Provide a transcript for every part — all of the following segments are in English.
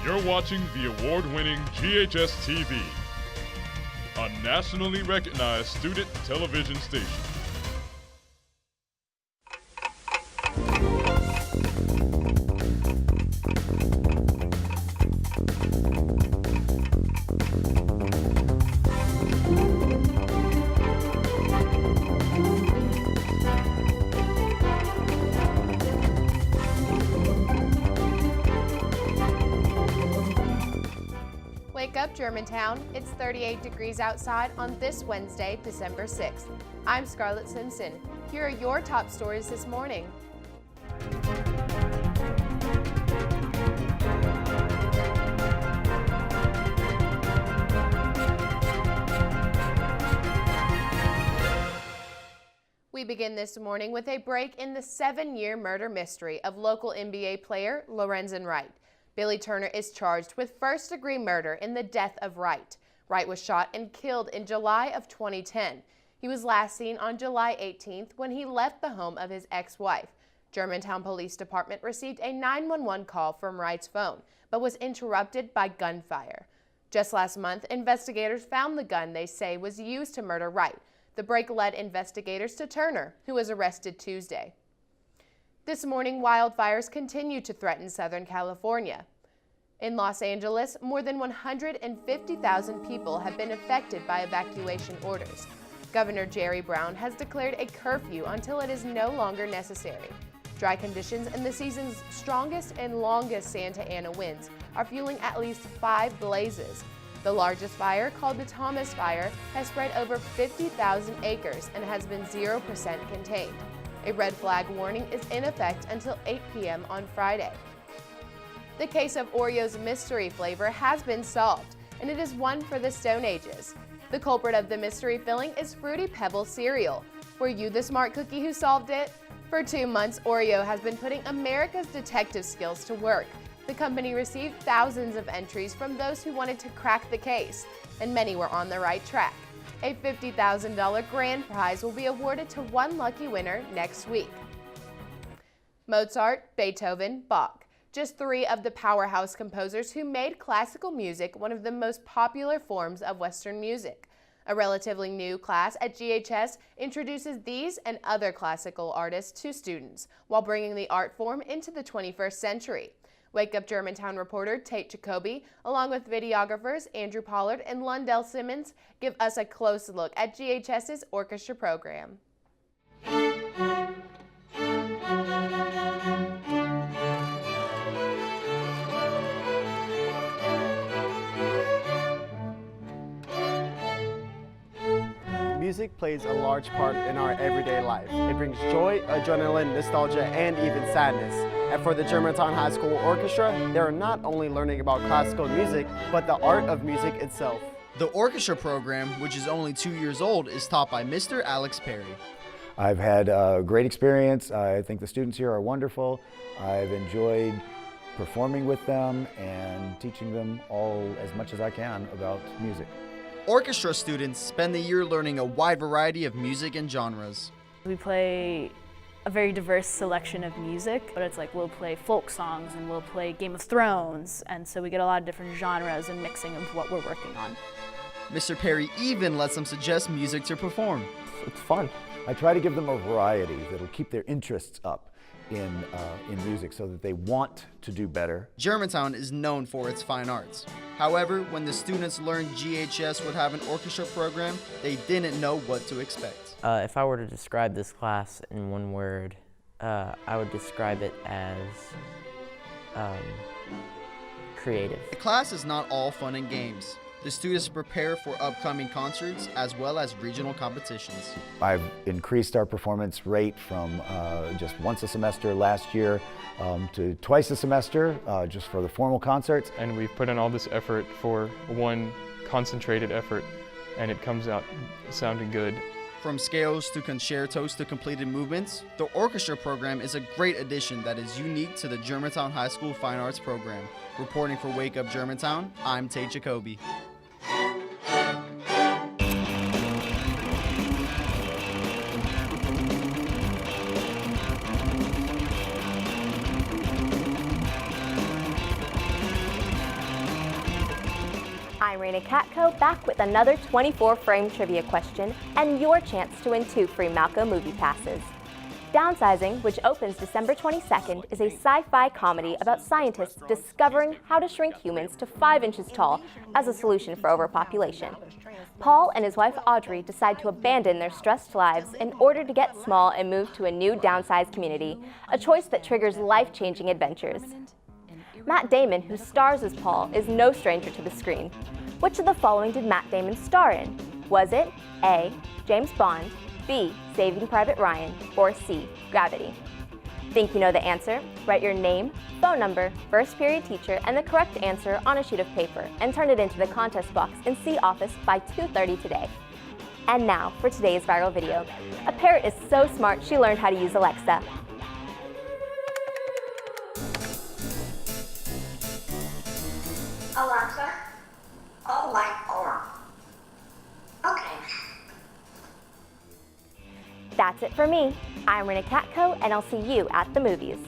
You're watching the award-winning GHS-TV, a nationally recognized student television station. Wake up, Germantown. It's 38 degrees outside on this Wednesday, December 6th. I'm Scarlett Simpson. Here are your top stories this morning. We begin this morning with a break in the 7-year murder mystery of local NBA player Lorenzen Wright. Billy Turner is charged with first-degree murder in the death of Wright. Wright was shot and killed in July of 2010. He was last seen on July 18th when he left the home of his ex-wife. Germantown Police Department received a 911 call from Wright's phone, but was interrupted by gunfire. Just last month, investigators found the gun they say was used to murder Wright. The break led investigators to Turner, who was arrested Tuesday. This morning, wildfires continue to threaten Southern California. In Los Angeles, more than 150,000 people have been affected by evacuation orders. Governor Jerry Brown has declared a curfew until it is no longer necessary. Dry conditions and the season's strongest and longest Santa Ana winds are fueling at least 5 blazes. The largest fire, called the Thomas Fire, has spread over 50,000 acres and has been 0% contained. A red flag warning is in effect until 8 p.m. on Friday. The case of Oreo's mystery flavor has been solved, and it is one for the Stone Ages. The culprit of the mystery filling is Fruity Pebbles cereal. Were you the smart cookie who solved it? For 2 months, Oreo has been putting America's detective skills to work. The company received thousands of entries from those who wanted to crack the case, and many were on the right track. A $50,000 grand prize will be awarded to one lucky winner next week. Mozart, Beethoven, Bach, just 3 of the powerhouse composers who made classical music one of the most popular forms of Western music. A relatively new class at GHS introduces these and other classical artists to students while bringing the art form into the 21st century. Wake Up Germantown reporter Tate Jacoby, along with videographers Andrew Pollard and Lundell Simmons, give us a close look at GHS's orchestra program. Music plays a large part in our everyday life. It brings joy, adrenaline, nostalgia, and even sadness. And for the Germantown High School Orchestra, they're not only learning about classical music, but the art of music itself. The orchestra program, which is only 2 years old, is taught by Mr. Alex Perry. I've had a great experience. I think the students here are wonderful. I've enjoyed performing with them and teaching them all as much as I can about music. Orchestra students spend the year learning a wide variety of music and genres. We play a very diverse selection of music, but it's like we'll play folk songs and we'll play Game of Thrones, and so we get a lot of different genres and mixing of what we're working on. Mr. Perry even lets them suggest music to perform. It's fun. I try to give them a variety that'll keep their interests up in music so that they want to do better. Germantown is known for its fine arts. However, when the students learned GHS would have an orchestra program, they didn't know what to expect. If I were to describe this class in one word, I would describe it as creative. The class is not all fun and games. The students prepare for upcoming concerts as well as regional competitions. I've increased our performance rate from just once a semester last year to twice a semester just for the formal concerts. And we've put in all this effort for one concentrated effort, and it comes out sounding good. From scales to concertos to completed movements, the orchestra program is a great addition that is unique to the Germantown High School Fine Arts program. Reporting for Wake Up Germantown, I'm Tate Jacoby. I'm Raina Katko, back with another 24-frame trivia question and your chance to win 2 free Malco movie passes. Downsizing, which opens December 22nd, is a sci-fi comedy about scientists discovering how to shrink humans to 5 inches tall as a solution for overpopulation. Paul and his wife Audrey decide to abandon their stressed lives in order to get small and move to a new downsized community, a choice that triggers life-changing adventures. Matt Damon, who stars as Paul, is no stranger to the screen. Which of the following did Matt Damon star in? Was it A, James Bond, B, Saving Private Ryan, or C, Gravity? Think you know the answer? Write your name, phone number, first period teacher, and the correct answer on a sheet of paper and turn it into the contest box in C office by 2:30 today. And now for today's viral video. A parrot is so smart she learned how to use Alexa. Alexa, all light on. Okay. That's it for me. I'm Raina Katko, and I'll see you at the movies.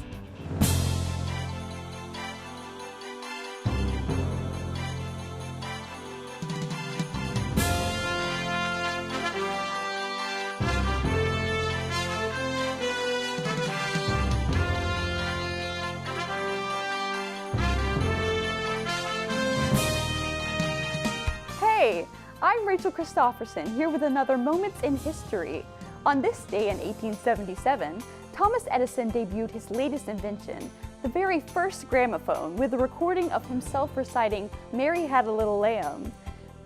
Hey, I'm Rachel Christopherson here with another Moments in History. On this day in 1877, Thomas Edison debuted his latest invention, the very first gramophone, with a recording of himself reciting "Mary Had a Little Lamb."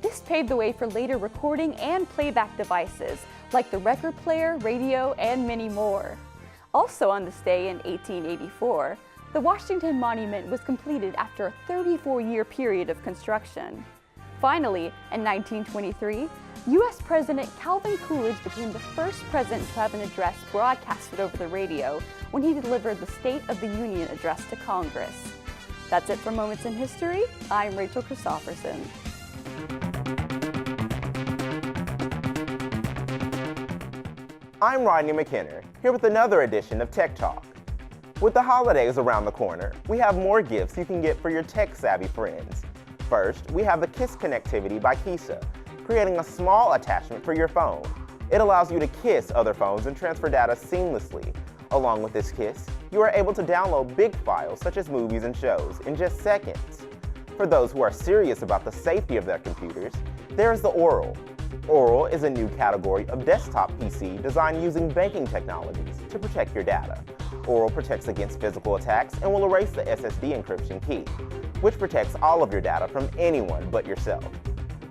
This paved the way for later recording and playback devices like the record player, radio, and many more. Also on this day in 1884, the Washington Monument was completed after a 34-year period of construction. Finally, in 1923, U.S. President Calvin Coolidge became the first president to have an address broadcasted over the radio when he delivered the State of the Union address to Congress. That's it for Moments in History. I'm Rachel Christopherson. I'm Rodney McKenna, here with another edition of Tech Talk. With the holidays around the corner, we have more gifts you can get for your tech-savvy friends. First, we have the KISS connectivity by Kisa, creating a small attachment for your phone. It allows you to kiss other phones and transfer data seamlessly. Along with this KISS, you are able to download big files such as movies and shows in just seconds. For those who are serious about the safety of their computers, there is the Oral. Oral is a new category of desktop PC designed using banking technologies to protect your data. Oral protects against physical attacks and will erase the SSD encryption key, which protects all of your data from anyone but yourself.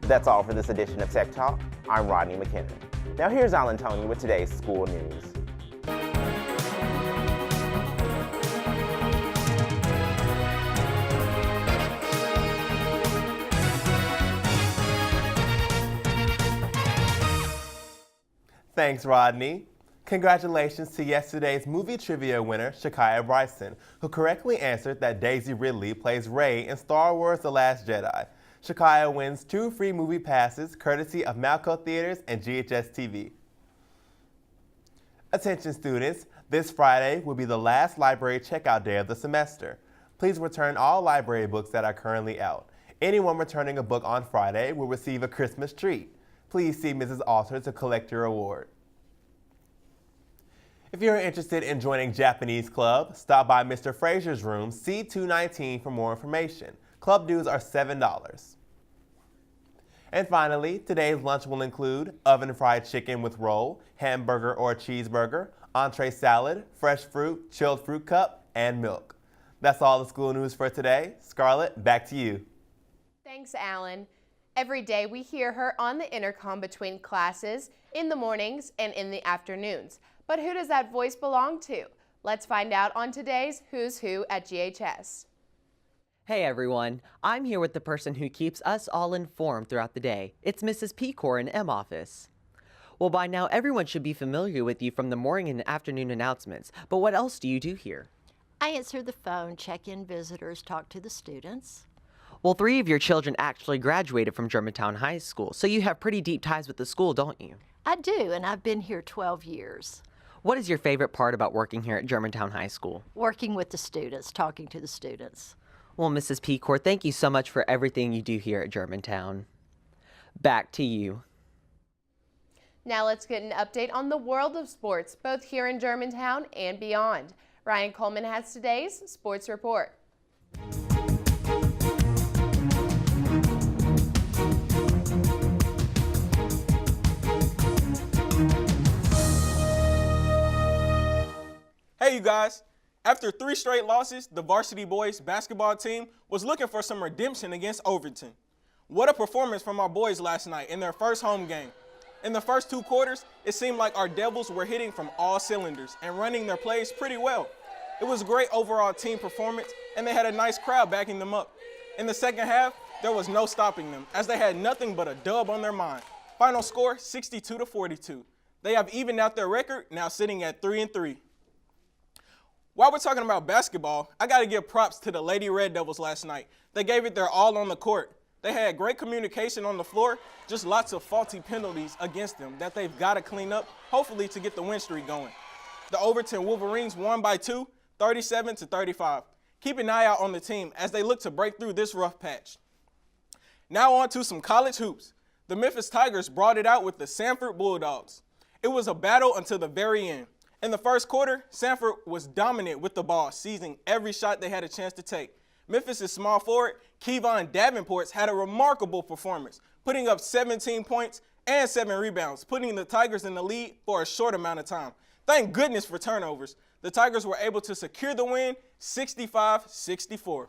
That's all for this edition of Tech Talk. I'm Rodney McKenna. Now here's Alan Tony with today's school news. Thanks, Rodney. Congratulations to yesterday's movie trivia winner, Shakaya Bryson, who correctly answered that Daisy Ridley plays Rey in Star Wars The Last Jedi. Shakaya wins 2 free movie passes courtesy of Malco Theaters and GHS-TV. Attention students, this Friday will be the last library checkout day of the semester. Please return all library books that are currently out. Anyone returning a book on Friday will receive a Christmas treat. Please see Mrs. Alter to collect your award. If you're interested in joining Japanese Club, stop by Mr. Frazier's room, C219 for more information. Club dues are $7. And finally, today's lunch will include oven-fried chicken with roll, hamburger or cheeseburger, entree salad, fresh fruit, chilled fruit cup, and milk. That's all the school news for today. Scarlett, back to you. Thanks, Alan. Every day we hear her on the intercom between classes, in the mornings and in the afternoons. But who does that voice belong to? Let's find out on today's Who's Who at GHS. Hey everyone, I'm here with the person who keeps us all informed throughout the day. It's Mrs. Pecor in M office. Well, by now everyone should be familiar with you from the morning and afternoon announcements, but what else do you do here? I answer the phone, check in visitors, talk to the students. Well, 3 of your children actually graduated from Germantown High School, so you have pretty deep ties with the school, don't you? I do, and I've been here 12 years. What is your favorite part about working here at Germantown High School? Working with the students, talking to the students. Well, Mrs. Pecor, thank you so much for everything you do here at Germantown. Back to you. Now let's get an update on the world of sports, both here in Germantown and beyond. Ryan Coleman has today's sports report. Hey you guys, after 3 straight losses, the varsity boys basketball team was looking for some redemption against Overton. What a performance from our boys last night in their first home game. In the first 2 quarters, it seemed like our Devils were hitting from all cylinders and running their plays pretty well. It was a great overall team performance, and they had a nice crowd backing them up. In the second half, there was no stopping them, as they had nothing but a dub on their mind. Final score, 62-42. They have evened out their record, now sitting at 3-3. While we're talking about basketball, I got to give props to the Lady Red Devils last night. They gave it their all on the court. They had great communication on the floor, just lots of faulty penalties against them that they've got to clean up, hopefully to get the win streak going. The Overton Wolverines won by 2, 37-35. Keep an eye out on the team as they look to break through this rough patch. Now on to some college hoops. The Memphis Tigers brought it out with the Sanford Bulldogs. It was a battle until the very end. In the first quarter, Sanford was dominant with the ball, seizing every shot they had a chance to take. Memphis' small forward, Kevon Davenport, had a remarkable performance, putting up 17 points and 7 rebounds, putting the Tigers in the lead for a short amount of time. Thank goodness for turnovers. The Tigers were able to secure the win 65-64.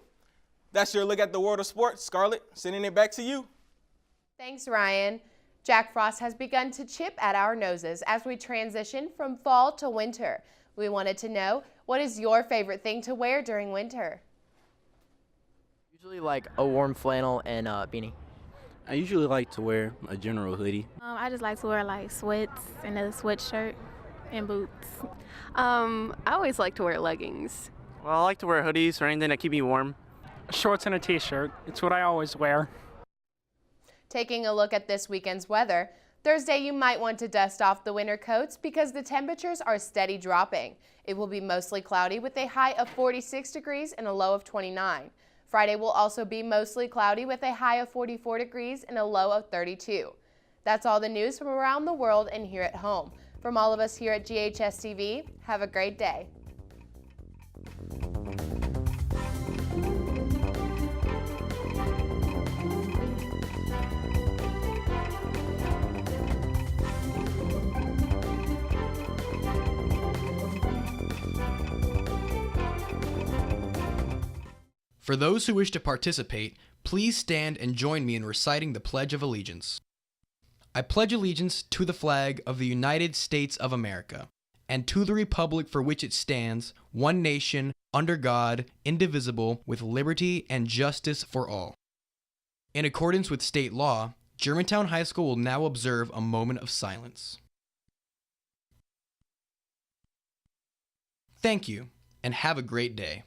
That's your look at the world of sports. Scarlett, sending it back to you. Thanks, Ryan. Jack Frost has begun to chip at our noses as we transition from fall to winter. We wanted to know, what is your favorite thing to wear during winter? Usually like a warm flannel and a beanie. I usually like to wear a general hoodie. I just like to wear like sweats and a sweatshirt and boots. I always like to wear leggings. Well, I like to wear hoodies or anything that keep me warm. Shorts and a t-shirt. It's what I always wear. Taking a look at this weekend's weather, Thursday you might want to dust off the winter coats because the temperatures are steady dropping. It will be mostly cloudy with a high of 46 degrees and a low of 29. Friday will also be mostly cloudy with a high of 44 degrees and a low of 32. That's all the news from around the world and here at home. From all of us here at GHS-TV, have a great day. For those who wish to participate, please stand and join me in reciting the Pledge of Allegiance. I pledge allegiance to the flag of the United States of America, and to the republic for which it stands, one nation, under God, indivisible, with liberty and justice for all. In accordance with state law, Germantown High School will now observe a moment of silence. Thank you, and have a great day.